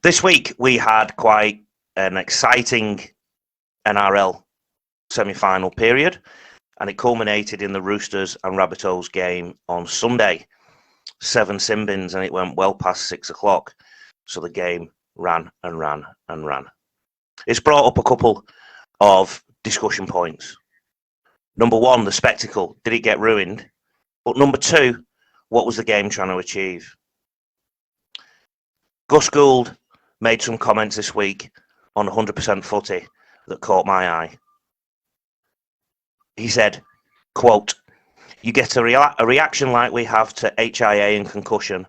This week we had quite an exciting NRL semi-final period, and it culminated in the Roosters and Rabbitohs game on Sunday. 7 sin bins, and it went well past 6 o'clock. So the game ran and ran and ran. It's brought up a couple of discussion points. Number one, the spectacle. Did it get ruined? But number two, what was the game trying to achieve? Gus Gould made some comments this week on 100% footy that caught my eye. He said, quote, "You get a reaction like we have to HIA and concussion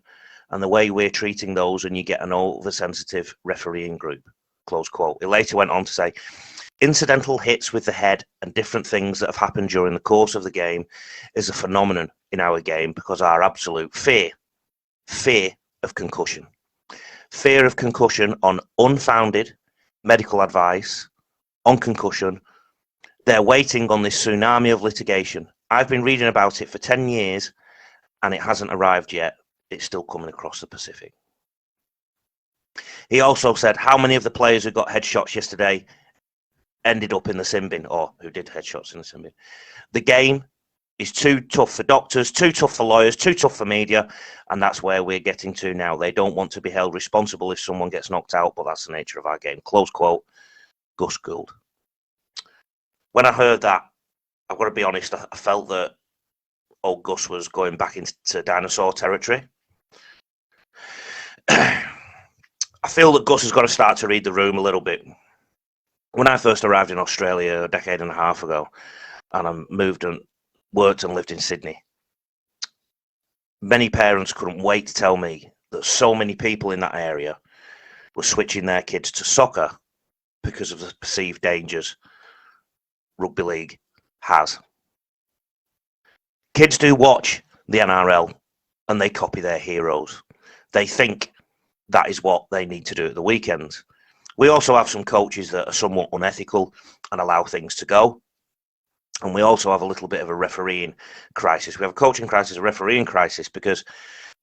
and the way we're treating those, and you get an oversensitive refereeing group," close quote. He later went on to say, "Incidental hits with the head and different things that have happened during the course of the game is a phenomenon in our game because our absolute fear of concussion. Fear of concussion on unfounded medical advice, on concussion. They're waiting on this tsunami of litigation. I've been reading about it for 10 years and it hasn't arrived yet. It's still coming across the Pacific." He also said how many of the players who got headshots yesterday ended up in the sin bin, or who did headshots in the sin bin. The game is too tough for doctors, too tough for lawyers, too tough for media, and that's where we're getting to now. They don't want to be held responsible if someone gets knocked out, but that's the nature of our game. Close quote, Gus Gould. When I heard that, I've got to be honest, I felt that old Gus was going back into dinosaur territory. I feel that Gus has got to start to read the room a little bit. When I first arrived in Australia a decade and a half ago, and I moved and worked and lived in Sydney, many parents couldn't wait to tell me that so many people in that area were switching their kids to soccer because of the perceived dangers rugby league has. Kids do watch the NRL and they copy their heroes. They think that is what they need to do at the weekends. We also have some coaches that are somewhat unethical and allow things to go. And we also have a little bit of a refereeing crisis. We have a coaching crisis, a refereeing crisis, because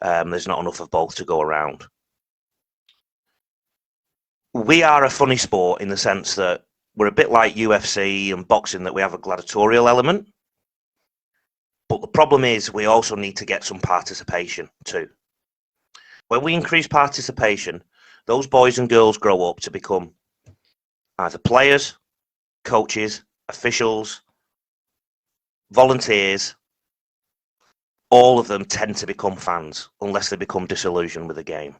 there's not enough of both to go around. We are a funny sport in the sense that we're a bit like UFC and boxing, that we have a gladiatorial element. But the problem is we also need to get some participation too. When we increase participation, those boys and girls grow up to become either players, coaches, officials, volunteers. All of them tend to become fans unless they become disillusioned with the game.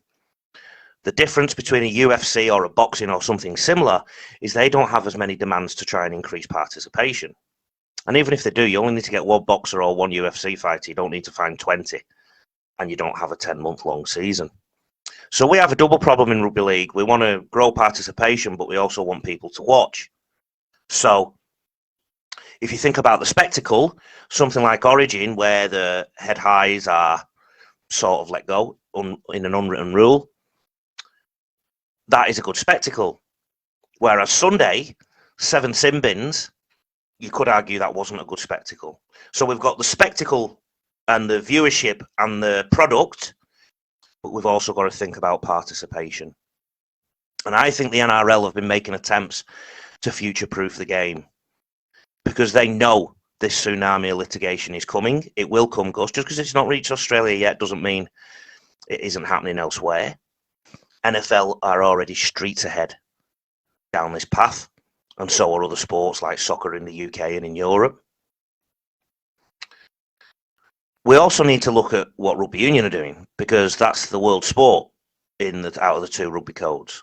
The difference between a UFC or a boxing or something similar is they don't have as many demands to try and increase participation. And even if they do, you only need to get one boxer or one UFC fighter. You don't need to find 20. And you don't have a 10-month-long season. So we have a double problem in rugby league. We want to grow participation, but we also want people to watch. So if you think about the spectacle, something like Origin, where the head highs are sort of let go in an unwritten rule, that is a good spectacle. Whereas Sunday, 7 sin bins, you could argue that wasn't a good spectacle. So we've got the spectacle and the viewership and the product, but we've also got to think about participation. And I think the NRL have been making attempts to future-proof the game because they know this tsunami of litigation is coming. It will come, Gus. Just because it's not reached Australia yet doesn't mean it isn't happening elsewhere. NFL are already streets ahead down this path, and so are other sports like soccer in the UK and in Europe. We also need to look at what rugby union are doing, because that's the world sport out of the two rugby codes.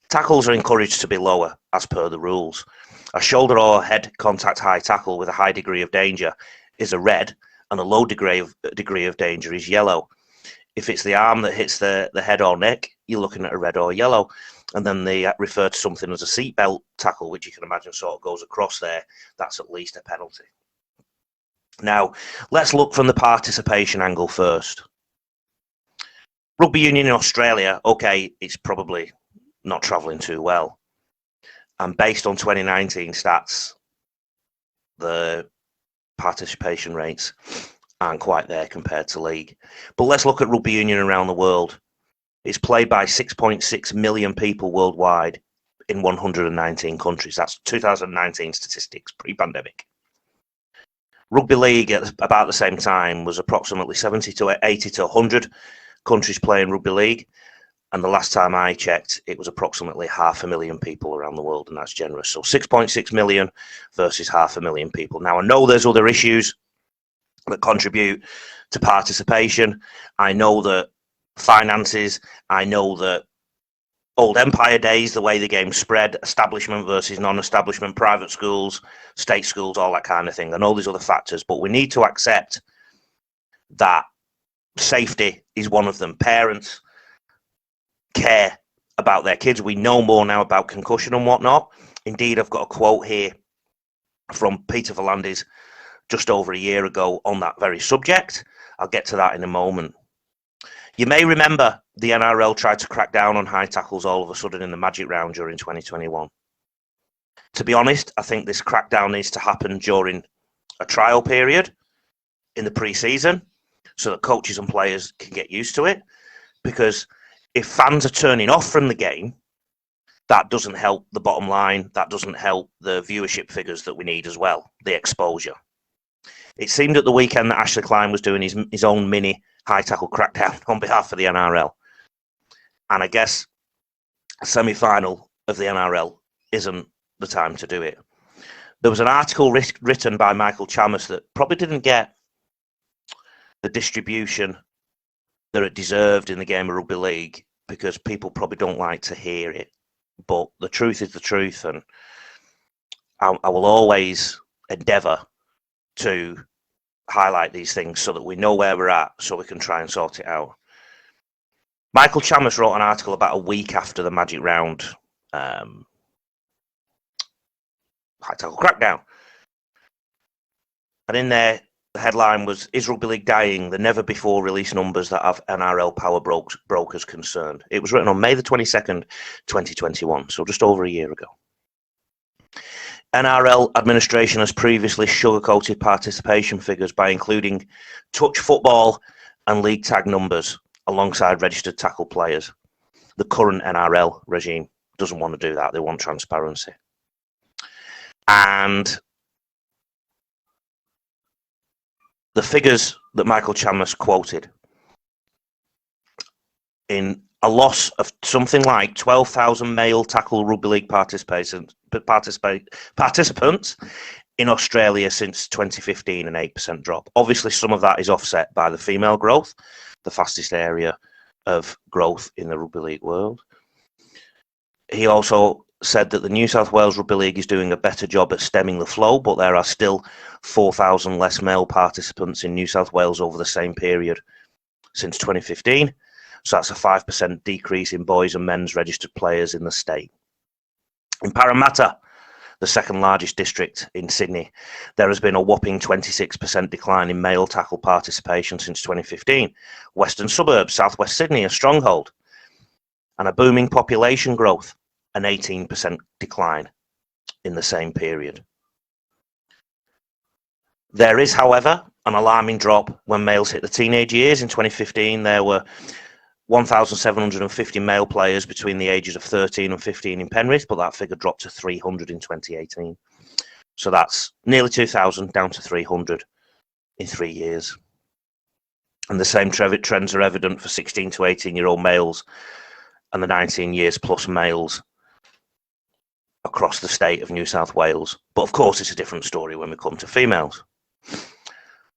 Tackles are encouraged to be lower as per the rules. A shoulder or head contact high tackle with a high degree of danger is a red, and a low degree of danger is yellow. If it's the arm that hits the head or neck, you're looking at a red or yellow. And then they refer to something as a seatbelt tackle, which you can imagine sort of goes across there. That's at least a penalty. Now, let's look from the participation angle first. Rugby union in Australia, okay, it's probably not travelling too well. And based on 2019 stats, the participation rates aren't quite there compared to league. But let's look at rugby union around the world. It's played by 6.6 million people worldwide in 119 countries. That's 2019 statistics, pre-pandemic. Rugby league at about the same time was approximately 70 to 80 to 100 countries playing rugby league. And the last time I checked, it was approximately 500,000 people around the world, and that's generous. So 6.6 million versus 500,000 people. Now, I know there's other issues that contribute to participation. I know that finances, I know that old empire days, the way the game spread, establishment versus non-establishment, private schools, state schools, all that kind of thing. I know there's other factors, but we need to accept that safety is one of them. Parents care about their kids. We know more now about concussion and whatnot. Indeed, I've got a quote here from Peter V'landys just over a year ago on that very subject. I'll get to that in a moment. You may remember the NRL tried to crack down on high tackles all of a sudden in the Magic Round during 2021. To be honest, I think this crackdown needs to happen during a trial period in the pre-season so that coaches and players can get used to it, because if fans are turning off from the game, that doesn't help the bottom line. That doesn't help the viewership figures that we need as well, the exposure. It seemed at the weekend that Ashley Klein was doing his own mini high tackle crackdown on behalf of the NRL. And I guess a semi-final of the NRL isn't the time to do it. There was an article written by Michael Chammas that probably didn't get the distribution that it deserved in the game of rugby league, because people probably don't like to hear it. But the truth is the truth, and I will always endeavour to highlight these things so that we know where we're at, so we can try and sort it out. Michael Chammas wrote an article about a week after the Magic Round high tackle crackdown. And in there, the headline was, "Is Rugby League dying? The never before released numbers that have NRL power brokers concerned." It was written on May the 22nd, 2021, so just over a year ago. NRL administration has previously sugarcoated participation figures by including touch football and league tag numbers alongside registered tackle players. The current NRL regime doesn't want to do that. They want transparency. And the figures that Michael Chammas quoted, in a loss of something like 12,000 male tackle rugby league participants in Australia since 2015, an 8% drop. Obviously, some of that is offset by the female growth, the fastest area of growth in the rugby league world. He also said that the New South Wales Rugby League is doing a better job at stemming the flow, but there are still 4,000 less male participants in New South Wales over the same period since 2015. So that's a 5% decrease in boys and men's registered players in the state. In Parramatta, the second largest district in Sydney, there has been a whopping 26% decline in male tackle participation since 2015. Western suburbs, southwest Sydney, a stronghold, and a booming population growth, an 18% decline in the same period. There is, however, an alarming drop when males hit the teenage years. In 2015, there were 1,750 male players between the ages of 13 and 15 in Penrith, but that figure dropped to 300 in 2018. So that's nearly 2,000 down to 300 in 3 years. And the same trends are evident for 16 to 18-year-old males and the 19 years plus males across the state of New South Wales. But of course, it's a different story when we come to females.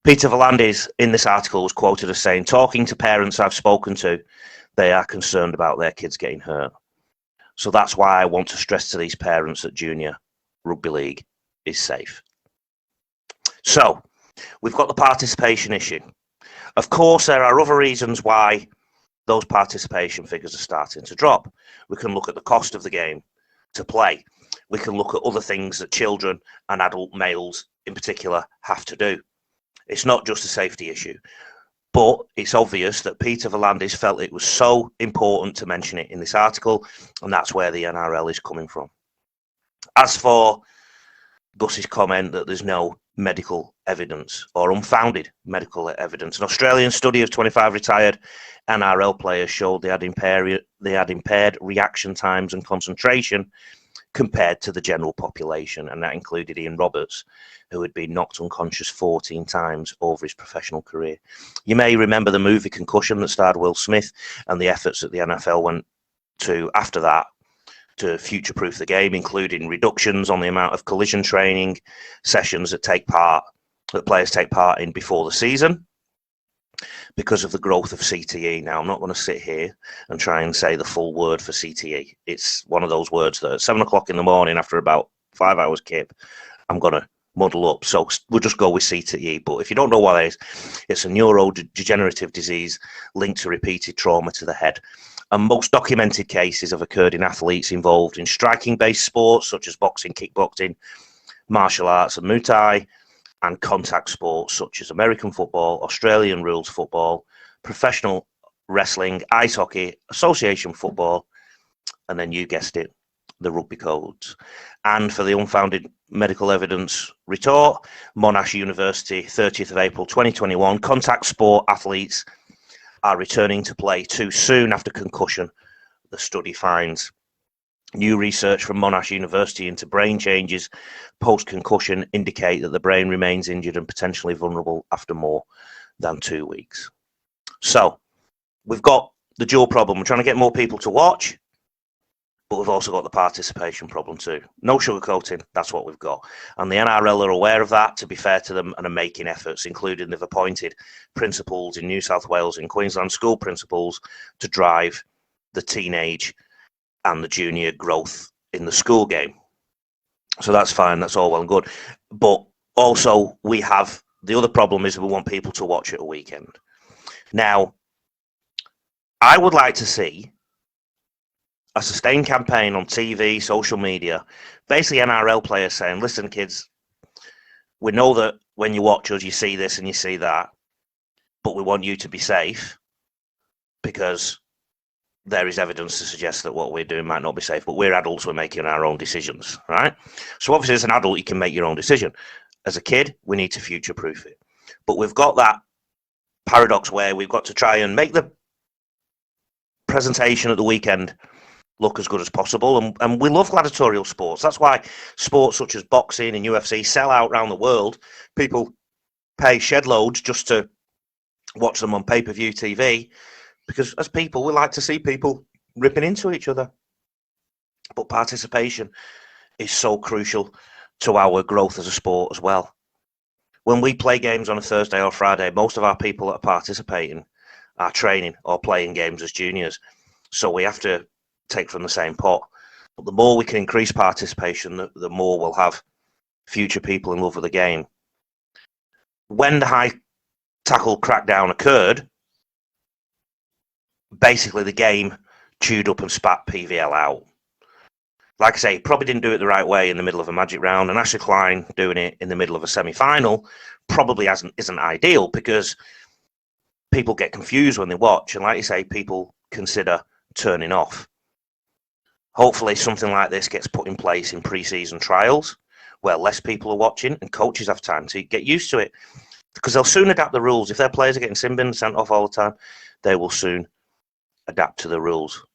Peter V'landys in this article was quoted as saying, "Talking to parents I've spoken to, they are concerned about their kids getting hurt. So that's why I want to stress to these parents that junior rugby league is safe." So we've got the participation issue. Of course, there are other reasons why those participation figures are starting to drop. We can look at the cost of the game to play. We can look at other things that children and adult males in particular have to do. It's not just a safety issue, but it's obvious that Peter V'landys felt it was so important to mention it in this article, and that's where the NRL is coming from. As for Gus's comment that there's no medical evidence or unfounded medical evidence. An Australian study of 25 retired NRL players showed they had impaired reaction times and concentration compared to the general population, and that included Ian Roberts, who had been knocked unconscious 14 times over his professional career. You may remember the movie Concussion that starred Will Smith and the efforts that the NFL went to after that to future-proof the game, including reductions on the amount of collision training sessions that players take part in before the season because of the growth of CTE. Now, I'm not going to sit here and try and say the full word for CTE. It's one of those words that at 7 o'clock in the morning, after about 5 hours kip, I'm going to muddle up. So we'll just go with CTE. But if you don't know what it is, it's a neurodegenerative disease linked to repeated trauma to the head. And most documented cases have occurred in athletes involved in striking-based sports such as boxing, kickboxing, martial arts and Muay Thai, and contact sports such as American football, Australian rules football, professional wrestling, ice hockey, association football, and then you guessed it, the rugby codes. And for the unfounded medical evidence retort, Monash University, 30th of April 2021, contact sport athletes are returning to play too soon after concussion, the study finds. New research from Monash University into brain changes post-concussion indicate that the brain remains injured and potentially vulnerable after more than 2 weeks. So, we've got the dual problem. We're trying to get more people to watch, but we've also got the participation problem too. No sugarcoating, that's what we've got. And the NRL are aware of that, to be fair to them, and are making efforts, including they've appointed principals in New South Wales and Queensland, school principals, to drive the teenage and the junior growth in the school game. So that's fine, that's all well and good. But also we have, the other problem is we want people to watch at a weekend. Now, I would like to see a sustained campaign on TV, social media, basically NRL players saying, listen, kids, we know that when you watch us, you see this and you see that, but we want you to be safe because there is evidence to suggest that what we're doing might not be safe, but we're adults, we're making our own decisions, right? So obviously as an adult, you can make your own decision. As a kid, we need to future-proof it. But we've got that paradox where we've got to try and make the presentation at the weekend look as good as possible, and we love gladiatorial sports. That's why sports such as boxing and UFC sell out around the world. People pay shed loads just to watch them on pay-per-view TV, because as people, we like to see people ripping into each other. But participation is so crucial to our growth as a sport as well. When we play games on a Thursday or Friday, most of our people that are participating are training or playing games as juniors. So we have to take from the same pot. But the more we can increase participation, the more we'll have future people in love with the game. When the high tackle crackdown occurred, basically the game chewed up and spat PVL out. Like I say, probably didn't do it the right way in the middle of a Magic round, and Ashley Klein doing it in the middle of a semi-final probably isn't ideal, because people get confused when they watch, and like you say, people consider turning off. Hopefully something like this gets put in place in pre-season trials where less people are watching and coaches have time to get used to it, because they'll soon adapt the rules. If their players are getting sin bins sent off all the time, they will soon adapt to the rules.